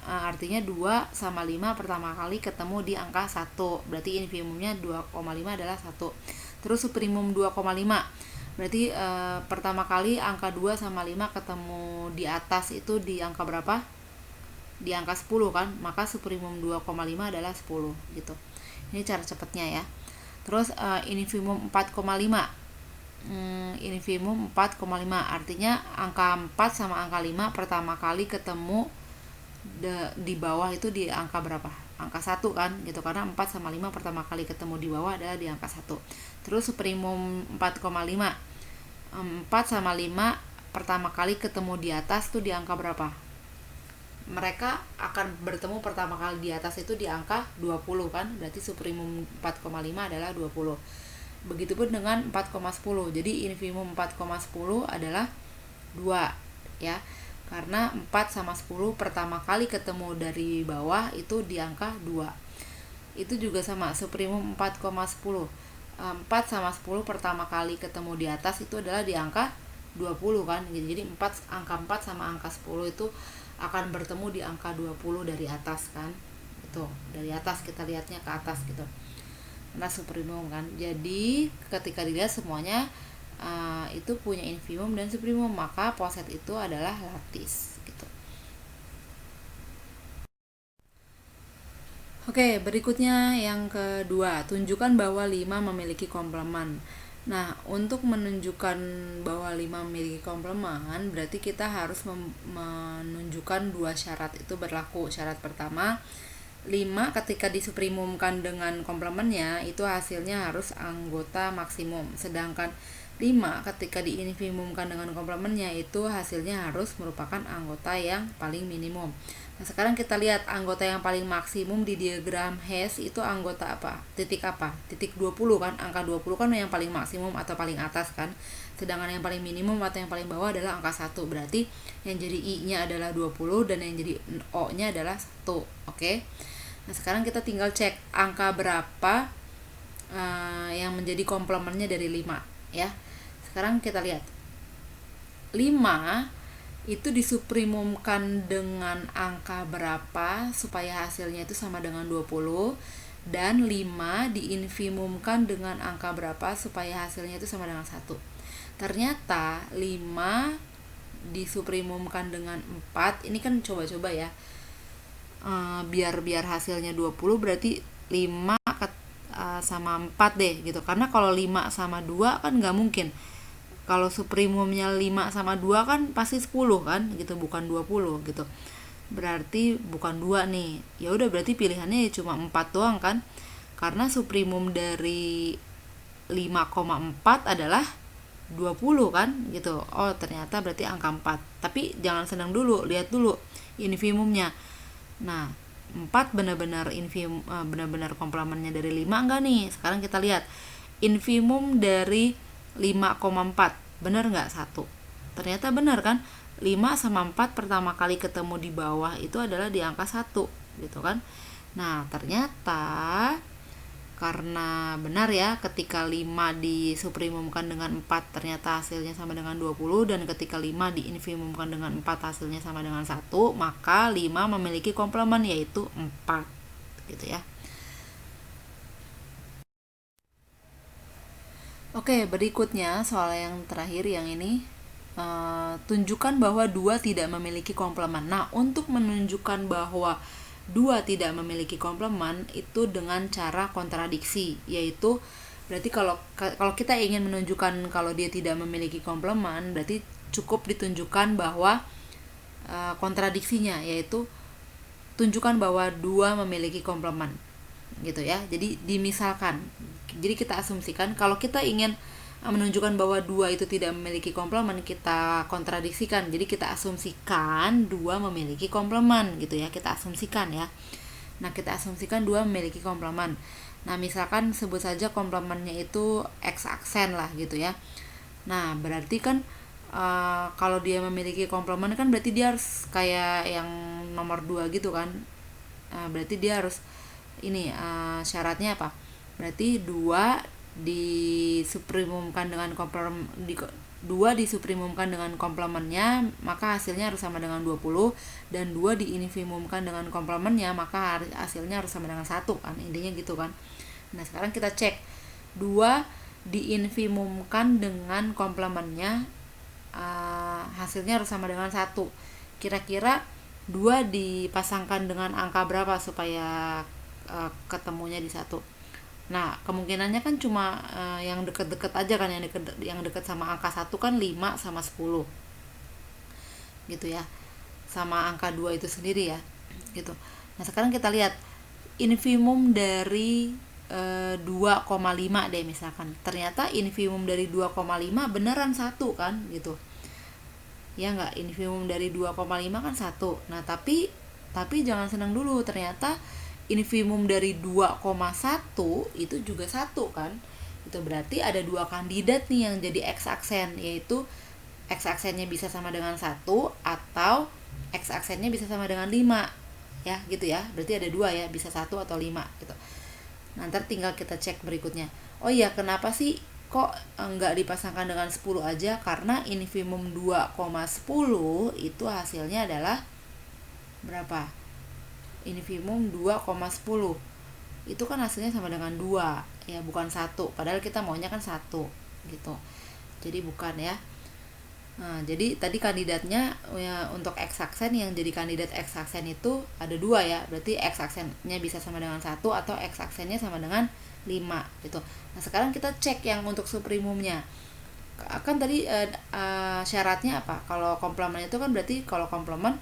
artinya 2 sama 5 pertama kali ketemu di angka 1. Berarti infimumnya 2,5 adalah 1. Terus supremum 2,5. Berarti pertama kali angka 2 sama 5 ketemu di atas itu di angka berapa? Di angka 10 kan? Maka supremum 2,5 adalah 10 gitu. Ini cara cepatnya ya. Terus infimum 4,5. Infimum 4,5 artinya angka 4 sama angka 5 pertama kali ketemu di bawah itu di angka berapa? Angka 1 kan gitu, karena 4 sama 5 pertama kali ketemu di bawah adalah di angka 1. Terus supremum 4,5. 4 sama 5 pertama kali ketemu di atas tuh di angka berapa? Mereka akan bertemu pertama kali di atas itu di angka 20 kan, berarti supremum 4,5 adalah 20. Begitupun dengan 4,10. Jadi infimum 4,10 adalah 2 ya, karena 4 sama 10 pertama kali ketemu dari bawah itu di angka 2. Itu juga sama, supremum 4,10. 4 sama 10 pertama kali ketemu di atas itu adalah di angka 20 kan. Jadi angka 4 sama angka 10 itu akan bertemu di angka 20 dari atas kan. Itu dari atas, kita lihatnya ke atas gitu. Nah, supremum kan. Jadi ketika dilihat semuanya itu punya infimum dan supremum, maka poset itu adalah lattice gitu. Oke, berikutnya yang kedua, tunjukkan bahwa 5 memiliki komplemen. Nah, untuk menunjukkan bahwa 5 memiliki komplemen, berarti kita harus menunjukkan 2 syarat itu berlaku. Syarat pertama, 5 ketika disupremumkan dengan komplemennya, itu hasilnya harus anggota maksimum. Sedangkan 5 ketika diinfimumkan dengan komplemennya, itu hasilnya harus merupakan anggota yang paling minimum. Nah, sekarang kita lihat anggota yang paling maksimum di diagram Hess itu anggota apa? Titik apa? Titik 20 kan? Angka 20 kan yang paling maksimum atau paling atas kan? Sedangkan yang paling minimum atau yang paling bawah adalah angka 1. Berarti yang jadi I-nya adalah 20 dan yang jadi O-nya adalah 1. Oke? Nah, sekarang kita tinggal cek angka berapa yang menjadi komplemennya dari 5 ya. Sekarang kita lihat. 5 itu disupremumkan dengan angka berapa supaya hasilnya itu sama dengan 20, dan 5 diinfimumkan dengan angka berapa supaya hasilnya itu sama dengan 1. Ternyata 5 disupremumkan dengan 4. Ini kan coba-coba ya. Biar hasilnya 20 berarti 5 sama 4 deh gitu. Karena kalau 5 sama 2 kan nggak mungkin. Kalau supremumnya 5 sama 2 kan pasti 10 kan gitu, bukan 20 gitu. Berarti bukan 2 nih. Ya udah, berarti pilihannya cuma 4 doang kan. Karena supremum dari 5,4 adalah 20 kan gitu. Oh ternyata berarti angka 4. Tapi jangan senang dulu, lihat dulu infimumnya. Nah 4 benar-benar benar-benar komplemennya dari 5 enggak nih? Sekarang kita lihat infimum dari 5,4 benar nggak? 1. Ternyata benar kan, 5 sama 4 pertama kali ketemu di bawah itu adalah di angka 1 gitu kan. Nah ternyata karena benar ya, ketika 5 disuprimumkan dengan 4 ternyata hasilnya sama dengan 20, dan ketika 5 diinfimumkan dengan 4 hasilnya sama dengan 1, maka 5 memiliki komplement yaitu 4 gitu ya. Oke, berikutnya soal yang terakhir yang ini, tunjukkan bahwa 2 tidak memiliki komplement. Nah, untuk menunjukkan bahwa 2 tidak memiliki komplement itu dengan cara kontradiksi, yaitu berarti kalau kita ingin menunjukkan kalau dia tidak memiliki komplement, berarti cukup ditunjukkan bahwa kontradiksinya, yaitu tunjukkan bahwa 2 memiliki komplement gitu ya. Jadi dimisalkan, jadi kita asumsikan kalau kita ingin menunjukkan bahwa 2 itu tidak memiliki komplement, kita kontradiksikan. Jadi kita asumsikan 2 memiliki komplement gitu ya, kita asumsikan ya. Nah, kita asumsikan 2 memiliki komplement. Nah, misalkan sebut saja komplementnya itu X aksen lah gitu ya. Nah, berarti kan kalau dia memiliki komplement kan berarti dia harus kayak yang nomor 2 gitu kan. Berarti dia harus ini syaratnya apa? Berarti 2 disuprimumkan dengan komplement, 2 disuprimumkan dengan komplementnya, maka hasilnya harus sama dengan 20, dan 2 diinfimumkan dengan komplementnya, maka hasilnya harus sama dengan 1 kan, intinya gitu kan. Nah sekarang kita cek 2 diinfimumkan dengan komplementnya, hasilnya harus sama dengan 1. Kira-kira 2 dipasangkan dengan angka berapa supaya ketemunya di 1? Nah, kemungkinannya kan cuma yang deket-deket aja kan, yang deket sama angka 1 kan 5 sama 10. Gitu ya. Sama angka 2 itu sendiri ya. Gitu. Nah, sekarang kita lihat infimum dari 2,5 deh misalkan. Ternyata infimum dari 2,5 beneran 1 kan gitu. Ya enggak, infimum dari 2,5 kan 1. Nah, tapi jangan senang dulu, ternyata infimum dari 2,1 itu juga 1 kan. Itu berarti ada 2 kandidat nih yang jadi X aksen, yaitu X aksennya bisa sama dengan 1 atau X aksennya bisa sama dengan 5 ya gitu ya. Berarti ada 2 ya, bisa 1 atau 5 gitu. Nanti tinggal kita cek berikutnya. Oh iya, kenapa sih kok enggak dipasangkan dengan 10 aja? Karena infimum 2,10 itu hasilnya adalah berapa? Infimum 2,10 itu kan hasilnya sama dengan 2 ya, bukan 1, padahal kita maunya kan 1 gitu. Jadi bukan ya. Nah, jadi tadi kandidatnya ya, untuk X aksen yang jadi kandidat X aksen itu ada 2 ya. Berarti X aksennya bisa sama dengan 1 atau X aksennya sama dengan 5 gitu. Nah, sekarang kita cek yang untuk suprimumnya. Kan tadi syaratnya apa? Kalau komplement itu kan berarti kalau komplement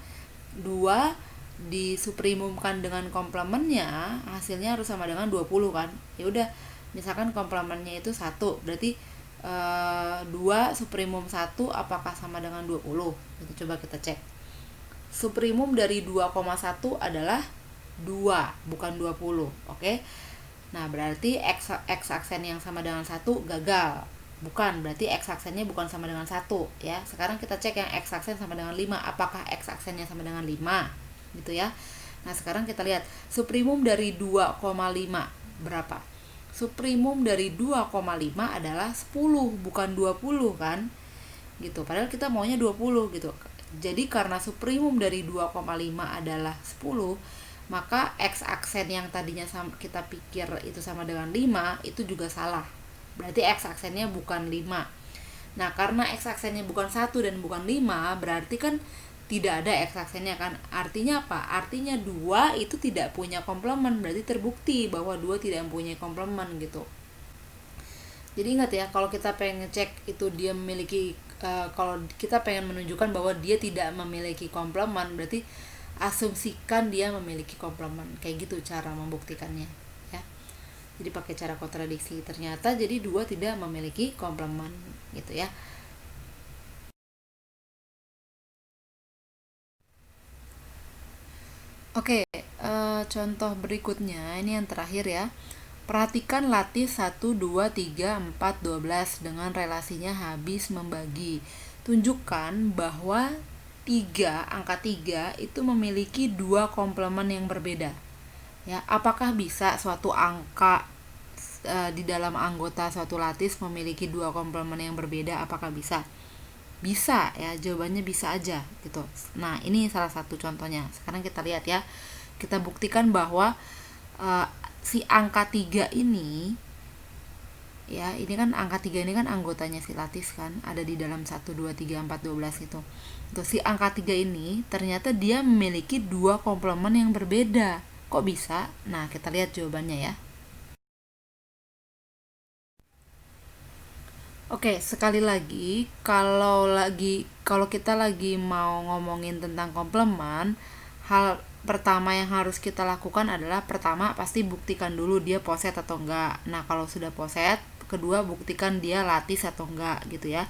2 disuprimumkan dengan komplementnya, hasilnya harus sama dengan 20 kan. Ya udah, misalkan komplementnya itu 1, berarti 2 suprimum 1 apakah sama dengan 20? Itu coba kita cek. Suprimum dari 2,1 adalah 2, bukan 20. Oke. Nah, berarti X aksen yang sama dengan 1 gagal. Bukan, berarti X aksennya bukan sama dengan 1 ya. Sekarang kita cek yang X aksen sama dengan 5, apakah X aksennya sama dengan 5? Gitu ya. Nah, sekarang kita lihat suprimum dari 2,5 berapa? Suprimum dari 2,5 adalah 10, bukan 20 kan? Gitu. Padahal kita maunya 20 gitu. Jadi karena suprimum dari 2,5 adalah 10, maka X aksen yang tadinya kita pikir itu sama dengan 5 itu juga salah. Berarti X aksennya bukan 5. Nah, karena X aksennya bukan 1 dan bukan 5, berarti kan tidak ada X aksennya kan. Artinya apa? Artinya 2 itu tidak punya komplement. Berarti terbukti bahwa 2 tidak mempunyai komplement gitu. Jadi ingat ya, kalau kita pengen ngecek itu dia memiliki kalau kita pengen menunjukkan bahwa dia tidak memiliki komplement, berarti asumsikan dia memiliki komplement. Kayak gitu cara membuktikannya ya. Jadi pakai cara kontradiksi. Ternyata jadi 2 tidak memiliki komplement. gitu ya. Oke, contoh berikutnya ini yang terakhir ya. Perhatikan latih 1, 2, 3, 4, 12 dengan relasinya habis membagi. Tunjukkan bahwa angka 3 itu memiliki dua komplement yang berbeda. Ya, apakah bisa suatu angka di dalam anggota suatu lattice memiliki dua komplement yang berbeda? Apakah bisa? Bisa ya, jawabannya bisa aja gitu. Nah, ini salah satu contohnya. Sekarang kita lihat ya. Kita buktikan bahwa si angka 3 ini ya, ini kan angka 3 ini kan anggotanya si lattice kan, ada di dalam 1 2 3 4 12 itu. Untuk si angka 3 ini ternyata dia memiliki dua komplement yang berbeda. Kok bisa? Nah, kita lihat jawabannya ya. Oke, sekali lagi, kalau kita lagi mau ngomongin tentang komplement, hal pertama yang harus kita lakukan adalah pertama pasti buktikan dulu dia poset atau enggak. Nah, kalau sudah poset, kedua buktikan dia lattice atau enggak gitu ya.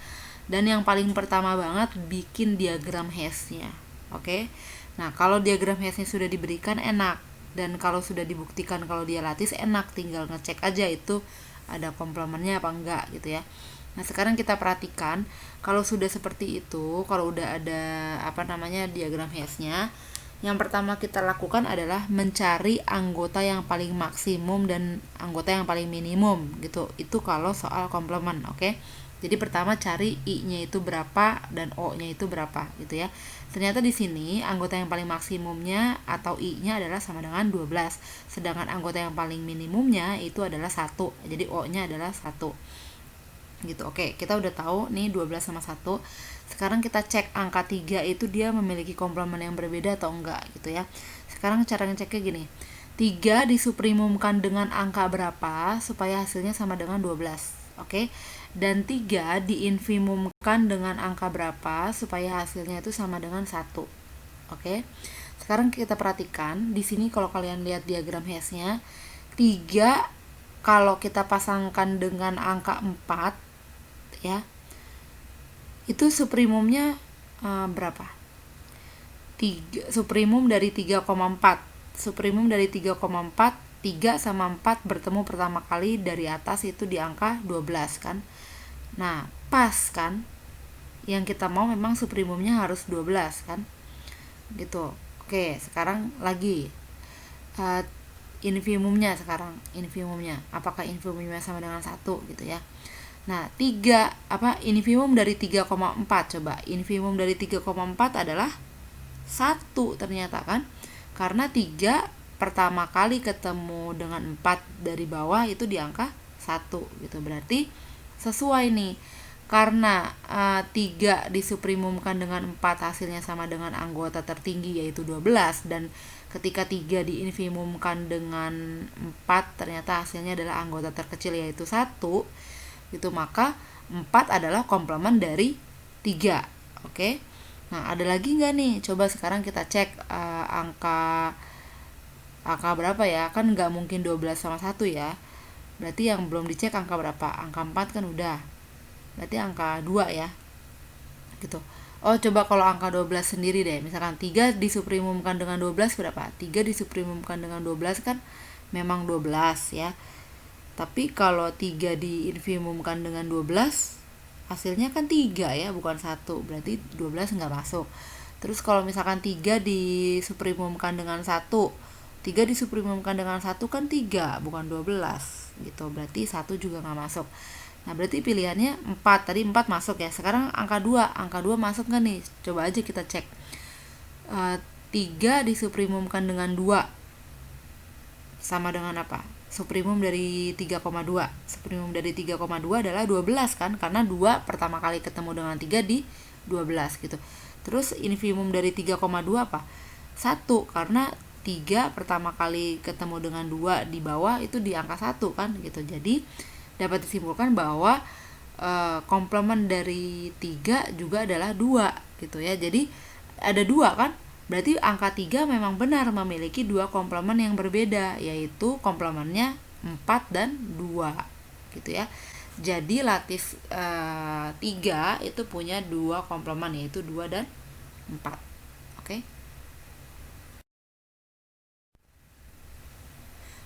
Dan yang paling pertama banget bikin diagram hash-nya. Oke. Nah, kalau diagram hash-nya sudah diberikan enak, dan kalau sudah dibuktikan kalau dia lattice enak, tinggal ngecek aja itu ada komplementnya apa enggak gitu ya. Nah, sekarang kita perhatikan kalau sudah seperti itu, kalau udah ada diagram hash-nya, yang pertama kita lakukan adalah mencari anggota yang paling maksimum dan anggota yang paling minimum gitu. Itu kalau soal komplement, oke? Jadi pertama cari I-nya itu berapa dan O-nya itu berapa gitu ya. Ternyata di sini anggota yang paling maksimumnya atau I-nya adalah sama dengan 12. Sedangkan anggota yang paling minimumnya itu adalah 1. Jadi O-nya adalah 1. Gitu. Oke, kita udah tahu nih 12 sama 1. Sekarang kita cek angka 3 itu dia memiliki komplement yang berbeda atau enggak gitu ya. Sekarang cara ngeceknya gini. 3 disuprimumkan dengan angka berapa supaya hasilnya sama dengan 12. Oke. Dan 3 diinfimumkan dengan angka berapa supaya hasilnya itu sama dengan 1. Oke. Sekarang kita perhatikan di sini kalau kalian lihat diagram hash-nya, 3 kalau kita pasangkan dengan angka 4 ya, itu suprimumnya berapa? 3, suprimum dari 3,4. Suprimum dari 3,4, 3 sama 4 bertemu pertama kali dari atas itu di angka 12 kan. Nah, pas kan? Yang kita mau memang suprimumnya harus 12 kan? Gitu. Oke, sekarang lagi infimumnya sekarang. Infimumnya. Apakah infimumnya sama dengan 1 gitu ya. Nah, infimum dari 3,4 coba. Infimum dari 3,4 adalah 1 ternyata kan. Karena 3 pertama kali ketemu dengan 4 dari bawah itu di angka 1 gitu. Berarti sesuai nih. Karena 3 disuprimumkan dengan 4 hasilnya sama dengan anggota tertinggi yaitu 12, dan ketika 3 diinfimumkan dengan 4 ternyata hasilnya adalah anggota terkecil yaitu 1. Gitu, maka 4 adalah komplement dari 3. Oke. Nah, ada lagi nggak nih? Coba sekarang kita cek angka berapa ya? Kan nggak mungkin 12 sama 1 ya. Berarti yang belum dicek angka berapa? Angka 4 kan udah. Berarti angka 2 ya. Gitu. Oh, coba kalau angka 12 sendiri deh. Misalkan 3 disuprimumkan dengan 12 berapa? 3 disuprimumkan dengan 12 kan memang 12 ya. Tapi kalau 3 diinfimumkan dengan 12, hasilnya kan 3 ya, bukan 1. Berarti 12 nggak masuk. Terus kalau misalkan 3 disuprimumkan dengan 1, 3 disuprimumkan dengan 1 kan 3, bukan 12. Gitu, berarti 1 juga nggak masuk. Nah, berarti pilihannya 4. Tadi 4 masuk ya. Sekarang angka 2. Angka 2 masuk nggak nih? Coba aja kita cek. 3 disuprimumkan dengan 2 sama dengan apa? Suprimum dari 3,2. Suprimum dari 3,2 adalah 12 kan, karena 2 pertama kali ketemu dengan 3 di 12 gitu. Terus infimum dari 3,2 apa? 1, karena 3 pertama kali ketemu dengan 2 di bawah itu di angka 1 kan gitu. Jadi dapat disimpulkan bahwa komplement dari 3 juga adalah 2 gitu ya. Jadi ada 2 kan? Berarti angka 3 memang benar memiliki dua komplement yang berbeda, yaitu komplementnya 4 dan 2 gitu ya. Jadi lattice 3 itu punya dua komplemen, yaitu 2 dan 4. Oke.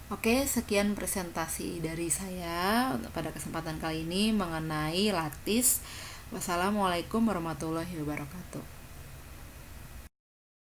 Oke, sekian presentasi dari saya pada kesempatan kali ini mengenai lattice. Wassalamualaikum warahmatullahi wabarakatuh.